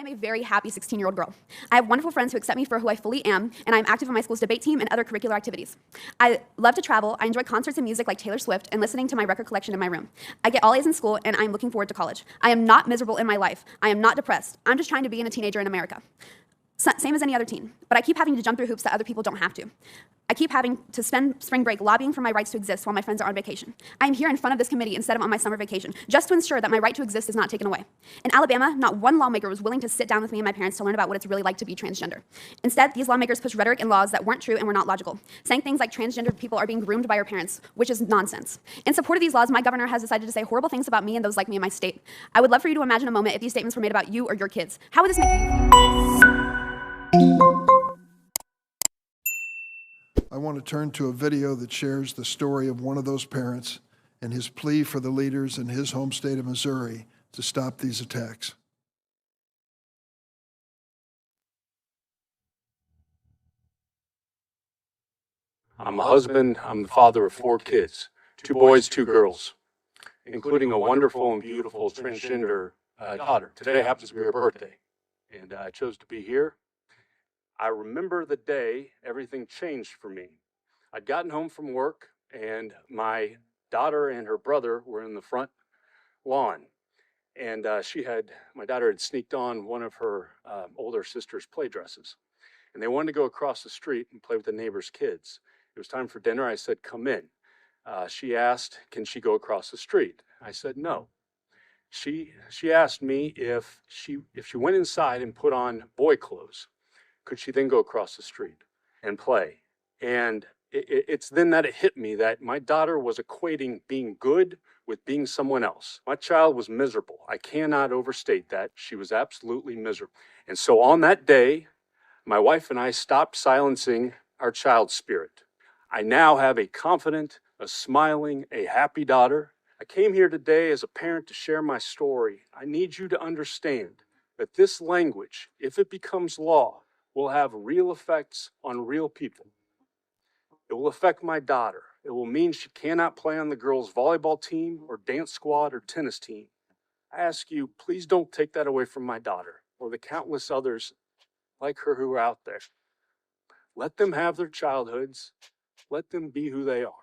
I'm a very happy 16-year-old girl. I have wonderful friends who accept me for who I fully am, and I'm active in my school's debate team and other curricular activities. I love to travel. I enjoy concerts and music like Taylor Swift and listening to my record collection in my room. I get all A's in school, and I'm looking forward to college. I am not miserable in my life. I am not depressed. I'm just trying to be a teenager in America. Same as any other teen, but I keep having to jump through hoops that other people don't have to. I keep having to spend spring break lobbying for my rights to exist while my friends are on vacation. I am here in front of this committee instead of on my summer vacation, just to ensure that my right to exist is not taken away. In Alabama, not one lawmaker was willing to sit down with me and my parents to learn about what it's really like to be transgender. Instead, these lawmakers pushed rhetoric and laws that weren't true and were not logical, saying things like transgender people are being groomed by our parents, which is nonsense. In support of these laws, my governor has decided to say horrible things about me and those like me in my state. I would love for you to imagine a moment if these statements were made about you or your kids. How would this make you feel? I want to turn to a video that shares the story of one of those parents and his plea for the leaders in his home state of Missouri to stop these attacks. I'm a husband. I'm the father of 4 kids, 2 boys, 2 girls, including a wonderful and beautiful transgender daughter. Today happens to be her birthday, and I chose to be here. I remember the day everything changed for me. I'd gotten home from work, and my daughter and her brother were in the front lawn. And my daughter had sneaked on one of her older sister's play dresses. And they wanted to go across the street and play with the neighbor's kids. It was time for dinner. I said, come in. She asked, can she go across the street? I said, no. She asked me if she went inside and put on boy clothes, could she then go across the street and play? And it's then that it hit me that my daughter was equating being good with being someone else. My child was miserable. I cannot overstate that. She was absolutely miserable. And so on that day, my wife and I stopped silencing our child's spirit. I now have a confident, a smiling, a happy daughter. I came here today as a parent to share my story. I need you to understand that this language, if it becomes law, will have real effects on real people. It will affect my daughter. It will mean she cannot play on the girls' volleyball team or dance squad or tennis team. I ask you, please don't take that away from my daughter or the countless others like her who are out there. Let them have their childhoods. Let them be who they are.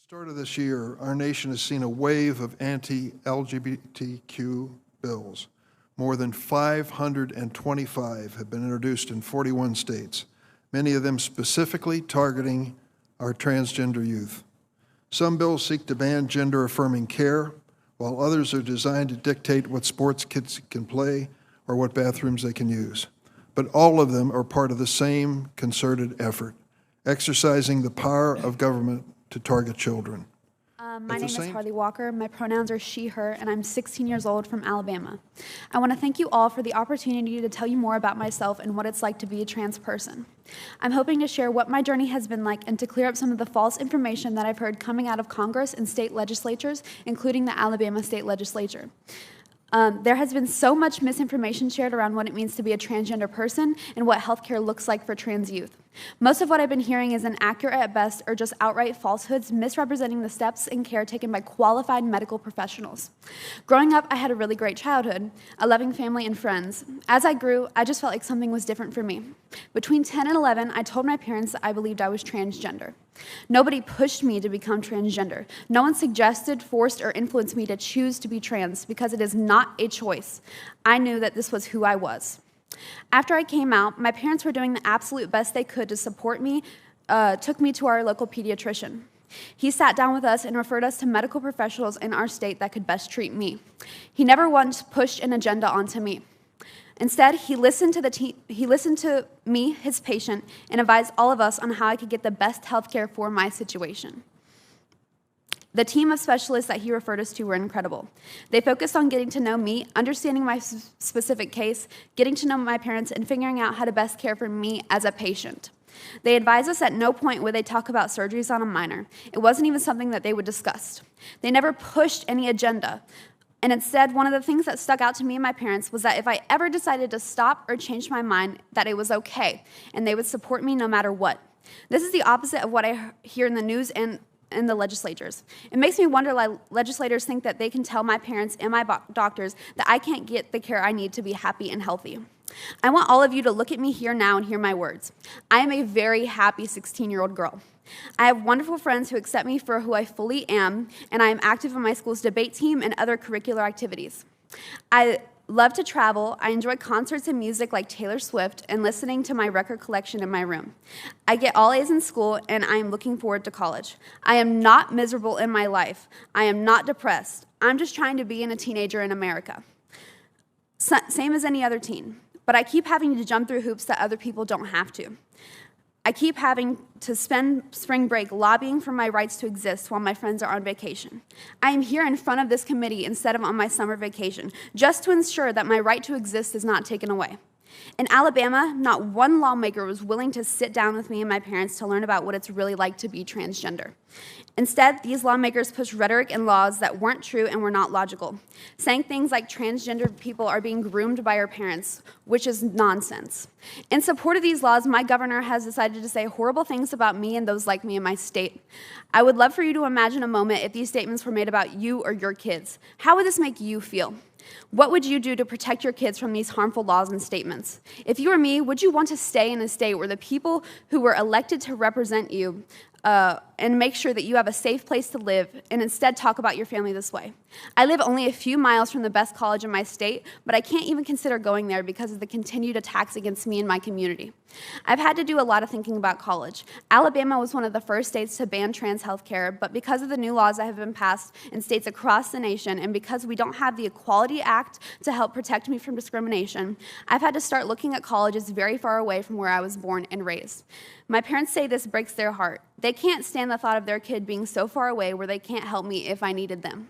At the start of this year, our nation has seen a wave of anti-LGBTQ bills. More than 525 have been introduced in 41 states, many of them specifically targeting our transgender youth. Some bills seek to ban gender-affirming care, while others are designed to dictate what sports kids can play or what bathrooms they can use. But all of them are part of the same concerted effort, exercising the power of government to target children. My name is Harley Walker. My pronouns are she, her, and I'm 16 years old from Alabama. I want to thank you all for the opportunity to tell you more about myself and what it's like to be a trans person. I'm hoping to share what my journey has been like and to clear up some of the false information that I've heard coming out of Congress and state legislatures, including the Alabama state legislature. There has been so much misinformation shared around what it means to be a transgender person and what healthcare looks like for trans youth. Most of what I've been hearing is inaccurate at best or just outright falsehoods, misrepresenting the steps and care taken by qualified medical professionals. Growing up, I had a really great childhood, a loving family and friends. As I grew, I just felt like something was different for me. Between 10 and 11, I told my parents that I believed I was transgender. Nobody pushed me to become transgender. No one suggested, forced, or influenced me to choose to be trans because it is not a choice. I knew that this was who I was. After I came out, my parents were doing the absolute best they could to support me, took me to our local pediatrician. He sat down with us and referred us to medical professionals in our state that could best treat me. He never once pushed an agenda onto me. Instead, he listened to me, his patient, and advised all of us on how I could get the best health care for my situation. The team of specialists that he referred us to were incredible. They focused on getting to know me, understanding my specific case, getting to know my parents, and figuring out how to best care for me as a patient. They advised us at no point would they talk about surgeries on a minor. It wasn't even something that they would discuss. They never pushed any agenda. And instead, one of the things that stuck out to me and my parents was that if I ever decided to stop or change my mind, that it was okay, and they would support me no matter what. This is the opposite of what I hear in the news and in the legislatures. It makes me wonder why legislators think that they can tell my parents and my doctors that I can't get the care I need to be happy and healthy. I want all of you to look at me here now and hear my words. I am a very happy 16-year-old girl. I have wonderful friends who accept me for who I fully am, and I am active in my school's debate team and other curricular activities. I love to travel. I enjoy concerts and music like Taylor Swift and listening to my record collection in my room. I get all A's in school, and I am looking forward to college. I am not miserable in my life. I am not depressed. I'm just trying to be a teenager in America. Same as any other teen. But I keep having to jump through hoops that other people don't have to. I keep having to spend spring break lobbying for my rights to exist while my friends are on vacation. I am here in front of this committee instead of on my summer vacation, just to ensure that my right to exist is not taken away. In Alabama, not one lawmaker was willing to sit down with me and my parents to learn about what it's really like to be transgender. Instead, these lawmakers pushed rhetoric and laws that weren't true and were not logical, saying things like transgender people are being groomed by our parents, which is nonsense. In support of these laws, my governor has decided to say horrible things about me and those like me in my state. I would love for you to imagine a moment if these statements were made about you or your kids. How would this make you feel? What would you do to protect your kids from these harmful laws and statements? If you were me, would you want to stay in a state where the people who were elected to represent you and make sure that you have a safe place to live, and instead talk about your family this way? I live only a few miles from the best college in my state, but I can't even consider going there because of the continued attacks against me and my community. I've had to do a lot of thinking about college. Alabama was one of the first states to ban trans health care, but because of the new laws that have been passed in states across the nation, and because we don't have the Equality Act to help protect me from discrimination, I've had to start looking at colleges very far away from where I was born and raised. My parents say this breaks their heart. They can't stand the thought of their kid being so far away where they can't help me if I needed them.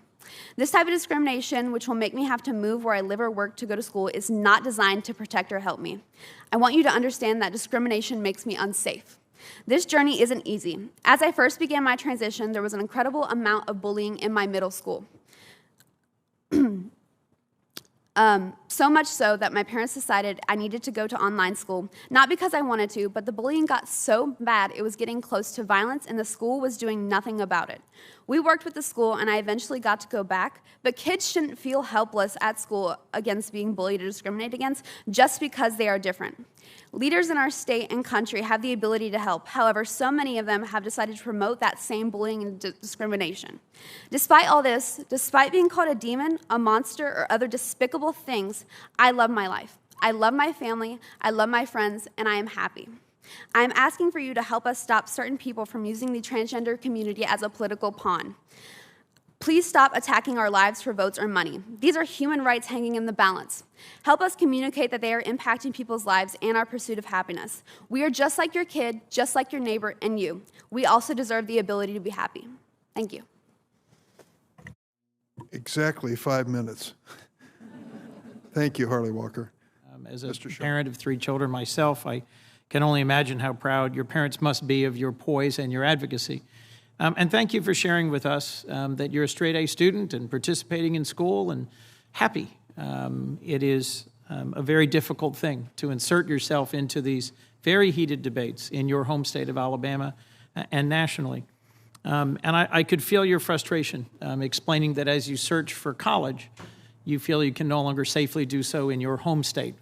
This type of discrimination, which will make me have to move where I live or work to go to school, is not designed to protect or help me. I want you to understand that discrimination makes me unsafe. This journey isn't easy. As I first began my transition, there was an incredible amount of bullying in my middle school. So much so that my parents decided I needed to go to online school, not because I wanted to, but the bullying got so bad it was getting close to violence and the school was doing nothing about it. We worked with the school and I eventually got to go back, but kids shouldn't feel helpless at school against being bullied or discriminated against just because they are different. Leaders in our state and country have the ability to help. However, so many of them have decided to promote that same bullying and discrimination. Despite all this, despite being called a demon, a monster, or other despicable things, I love my life. I love my family, I love my friends, and I am happy. I am asking for you to help us stop certain people from using the transgender community as a political pawn. Please stop attacking our lives for votes or money. These are human rights hanging in the balance. Help us communicate that they are impacting people's lives and our pursuit of happiness. We are just like your kid, just like your neighbor, and you. We also deserve the ability to be happy. Thank you. Exactly 5 minutes. Thank you, Harley Walker. As a parent of 3 children myself, I can only imagine how proud your parents must be of your poise and your advocacy. And thank you for sharing with us that you're a straight-A student and participating in school and happy. It is a very difficult thing to insert yourself into these very heated debates in your home state of Alabama and nationally. And I could feel your frustration explaining that as you search for college, you feel you can no longer safely do so in your home state.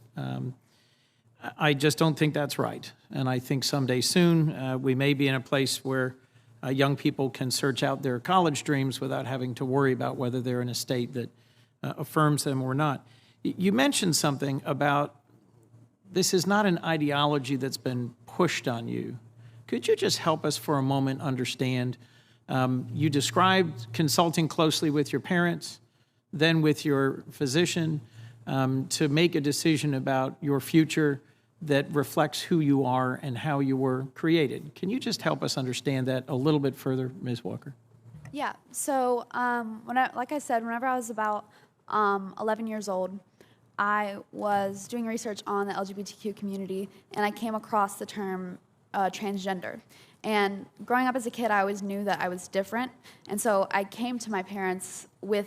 I just don't think that's right. And I think someday soon we may be in a place where young people can search out their college dreams without having to worry about whether they're in a state that affirms them or not. You mentioned something about this is not an ideology that's been pushed on you. Could you just help us for a moment understand? You described consulting closely with your parents, then with your physician, to make a decision about your future that reflects who you are and how you were created. Can you just help us understand that a little bit further, Ms. Walker? Yeah, so like I said, whenever I was about 11 years old, I was doing research on the LGBTQ community, and I came across the term transgender. And growing up as a kid, I always knew that I was different, and so I came to my parents with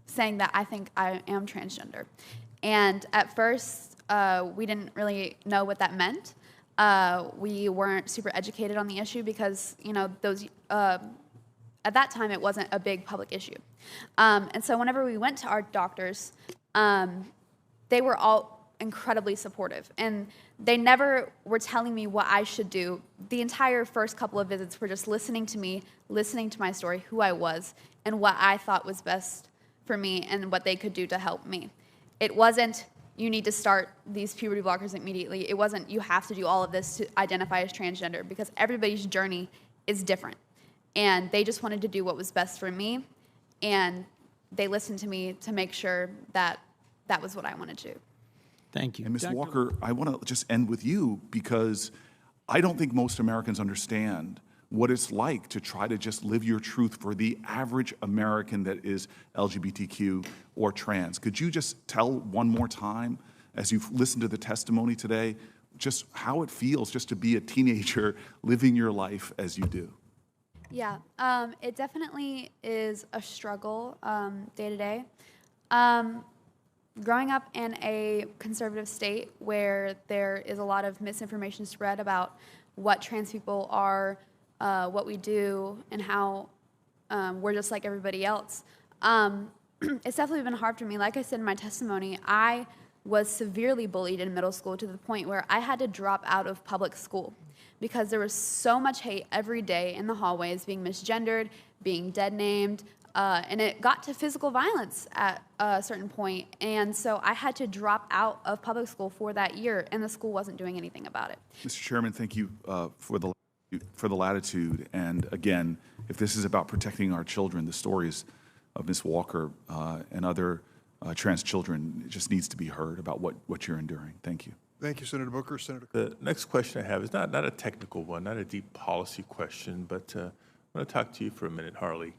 saying that I think I am transgender. And at first, we didn't really know what that meant. we weren't super educated on the issue because, those at that time it wasn't a big public issue. And so whenever we went to our doctors, they were all incredibly supportive, and they never were telling me what I should do. The entire first couple of visits were just listening to me, listening to my story, who I was, and what I thought was best for me and what they could do to help me. It wasn't, you need to start these puberty blockers immediately. It wasn't, you have to do all of this to identify as transgender, because everybody's journey is different. And they just wanted to do what was best for me, and they listened to me to make sure that that was what I wanted to do. Thank you. And Ms. Walker, I want to just end with you, because I don't think most Americans understand what it's like to try to just live your truth for the average American that is LGBTQ or trans. Could you just tell one more time, as you've listened to the testimony today, just how it feels just to be a teenager living your life as you do? Yeah, it definitely is a struggle day to day. Growing up in a conservative state where there is a lot of misinformation spread about what trans people are, what we do, and how we're just like everybody else, it's definitely been hard for me. Like I said in my testimony, I was severely bullied in middle school to the point where I had to drop out of public school because there was so much hate every day in the hallways, being misgendered, being dead named, and it got to physical violence at a certain point. And so I had to drop out of public school for that year, and the school wasn't doing anything about it. Mr. Chairman, thank you for the latitude. And again, if this is about protecting our children, the stories of Ms. Walker and other trans children, it just needs to be heard about what you're enduring. Thank you. Thank you, Senator Booker. Senator. The next question I have is not a technical one, not a deep policy question, but I want to talk to you for a minute, Harley.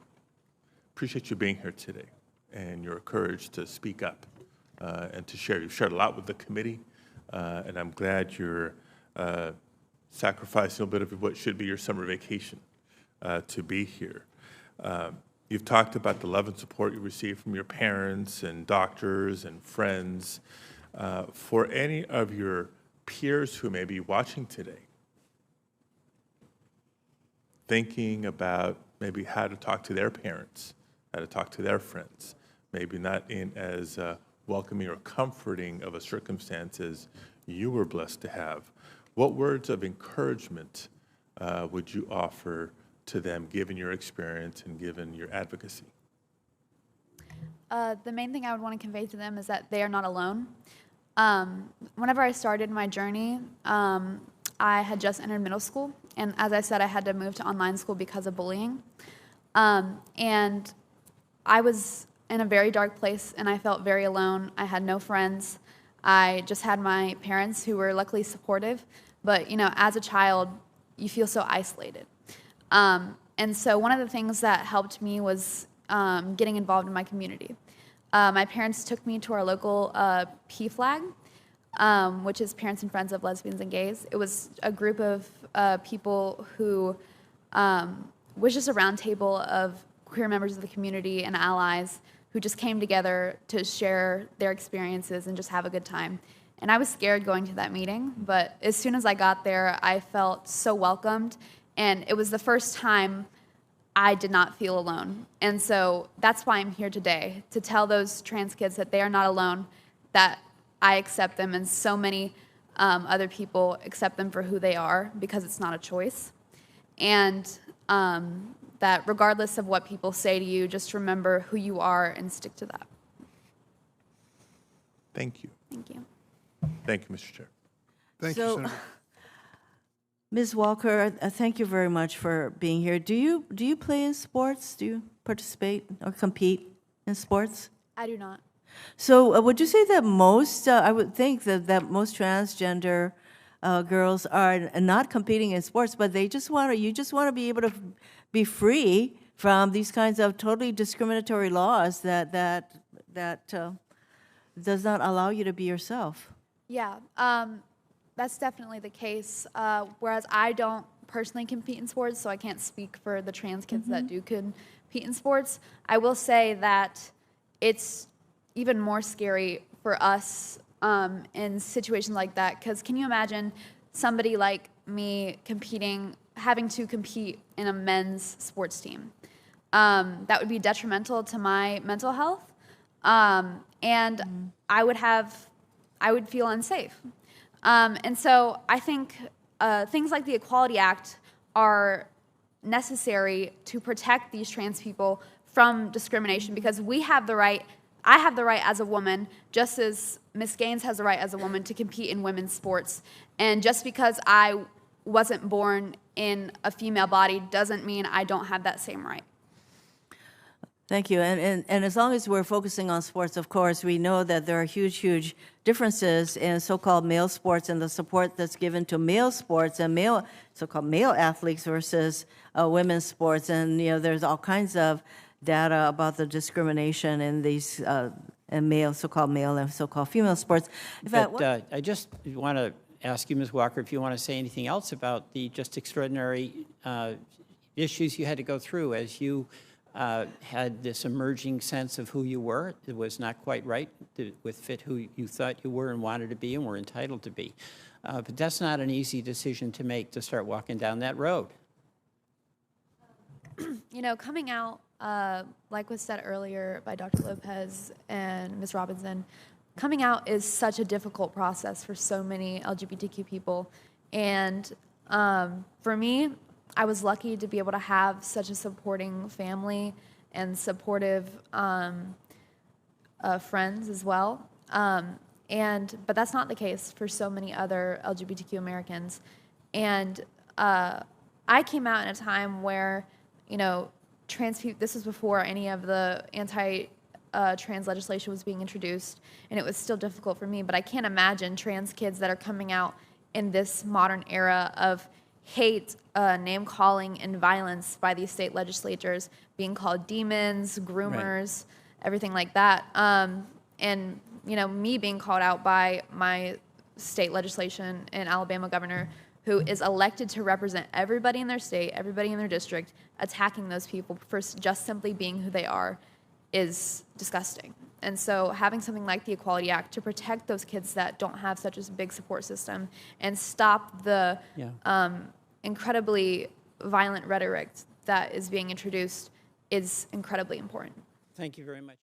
Appreciate you being here today and your courage to speak up and to share. You've shared a lot with the committee, and I'm glad you're sacrificing a bit of what should be your summer vacation to be here. You've talked about the love and support you receive from your parents and doctors and friends. For any of your peers who may be watching today, thinking about maybe how to talk to their parents, how to talk to their friends, maybe not in as welcoming or comforting of a circumstance as you were blessed to have, what words of encouragement would you offer to them, given your experience and given your advocacy? The main thing I would want to convey to them is that they are not alone. Whenever I started my journey, I had just entered middle school, and as I said, I had to move to online school because of bullying. And I was in a very dark place, and I felt very alone. I had no friends. I just had my parents, who were luckily supportive, but as a child, you feel so isolated. And so one of the things that helped me was getting involved in my community. My parents took me to our local PFLAG, which is Parents and Friends of Lesbians and Gays. It was a group of people who was just a round table of queer members of the community and allies who just came together to share their experiences and just have a good time. And I was scared going to that meeting, but as soon as I got there, I felt so welcomed, and it was the first time I did not feel alone. And so that's why I'm here today, to tell those trans kids that they are not alone, that I accept them, and so many other people accept them for who they are, because it's not a choice. And that regardless of what people say to you, just remember who you are and stick to that. Thank you. Thank you. Thank you, Mr. Chair. Thank you, Senator. Ms. Walker, thank you very much for being here. Do you play in sports? Do you participate or compete in sports? I do not. So would you say that most, I would think that most transgender girls are not competing in sports, but you just want to be able to be free from these kinds of totally discriminatory laws that does not allow you to be yourself? Yeah, that's definitely the case. Whereas I don't personally compete in sports, so I can't speak for the trans kids that do compete in sports. I will say that it's even more scary for us in situations like that, because can you imagine somebody like me having to compete in a men's sports team. That would be detrimental to my mental health, and I would feel unsafe. And so I think things like the Equality Act are necessary to protect these trans people from discrimination, because I have the right as a woman, just as Ms. Gaines has the right as a woman to compete in women's sports. And just because I wasn't born in a female body doesn't mean I don't have that same right. Thank you. And as long as we're focusing on sports, of course, we know that there are huge differences in so-called male sports and the support that's given to male sports and so-called male athletes versus women's sports. And, there's all kinds of data about the discrimination in these so-called male and so-called female sports. I just want to ask you, Ms. Walker, if you want to say anything else about the just extraordinary issues you had to go through as you had this emerging sense of who you were. It was not quite right to fit who you thought you were and wanted to be and were entitled to be. But that's not an easy decision to make, to start walking down that road. Coming out, like was said earlier by Dr. Lopez and Ms. Robinson, coming out is such a difficult process for so many LGBTQ people. And for me, I was lucky to be able to have such a supporting family and supportive friends as well. But that's not the case for so many other LGBTQ Americans. And I came out in a time where, trans people, this was before any of the anti-trans legislation was being introduced, and it was still difficult for me. But I can't imagine trans kids that are coming out in this modern era of hate, name-calling, and violence by these state legislatures, being called demons, groomers, everything like that. And, me being called out by my state legislation and Alabama governor, who is elected to represent everybody in their state, everybody in their district, attacking those people for just simply being who they are is disgusting. And so having something like the Equality Act to protect those kids that don't have such a big support system and stop the incredibly violent rhetoric that is being introduced is incredibly important. Thank you very much.